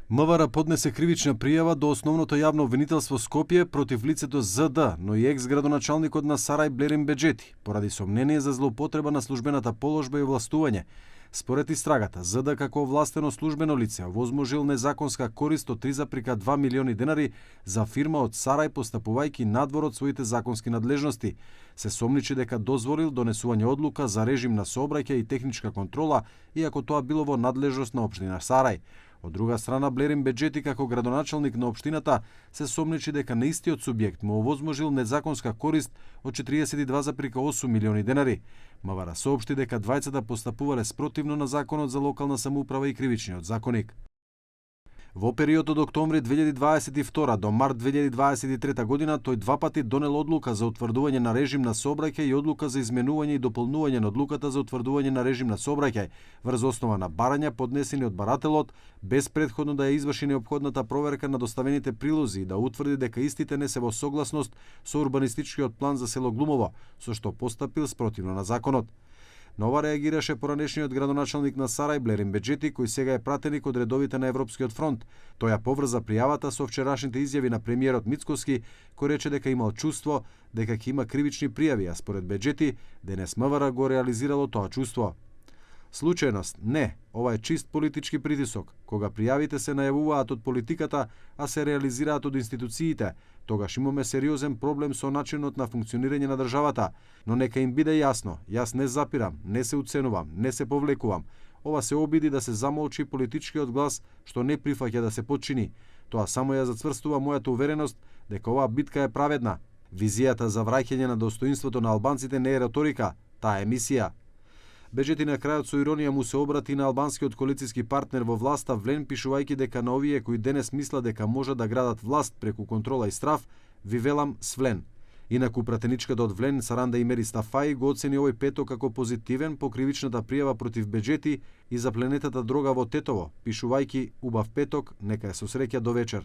МВР поднесе кривична пријава до Основното јавно обвинителство Скопје против лицето ЗД, но и екс-градоначалникот на Сарај Блерин Беџети, поради сомнение за злоупотреба на службената положба и овластување. Според истрагата, ЗД како овластено службено лице овозможил незаконска корист од 3,2 милиони денари за фирма од Сарај постапувајќи надвор од своите законски надлежности. Се сомничи дека дозволил донесување одлука за режим на сообраќај и техничка контрола, иако тоа било во надлежност на општина Сарај. Од друга страна, Блерин Беџети како градоначалник на општината се сомничи дека на истиот субјект му овозможил незаконска корист од 42,8 милиони денари. МВР соопшти дека двајцата постапувале спротивно на Законот за локална самоуправа и Кривичниот законник. Во период од октомври 2022 до март 2023 година тој два пати донел одлука за утврдување на режим на сообраќај и одлука за изменување и дополнување на одлуката за утврдување на режим на сообраќај врз основа на барања поднесени од барателот, без претходно да ја изврши неопходната проверка на доставените прилози и да утврди дека истите не се во согласност со урбанистичкиот план за село Глумово, со што постапил спротивно на законот. На ова реагираше поранешниот градоначалник на Сарај Блерин Беџети, кој сега е пратеник од редовите на Европскиот фронт. Тој ја поврза пријавата со вчерашните изјави на премиерот Мицкоски, кој рече дека имал чувство дека ќе има кривични пријави, а според Беџети, денес МВР го реализирало тоа чувство. Случајност? Не, ова е чист политички притисок. Кога пријавите се најавуваат од политиката, а се реализираат од институциите, тогаш имаме сериозен проблем со начинот на функционирање на државата. Но нека им биде јасно, јас не запирам, не се уценувам, не се повлекувам. Ова се обиди да се замолчи политичкиот глас што не прифаќа да се подчини. Тоа само ја зацврстува мојата увереност дека оваа битка е праведна. Визијата за враќање на достоинството на албанците не е реторика, таа е мисија. Беџети на крајот со иронија му се обрати на албанскиот коалициски партнер во власта Влен, пишувајќи дека на овие кои денес мислат дека може да градат власт преку контрола и страф, ви велам свлен. Инаку пратеничката од Влен Саранда Имери Стафаи го оцени овој петок како позитивен по кривичната пријава против Беџети и запленетата дрога во Тетово, пишувајќи убав петок, нека е со среќа до вечер.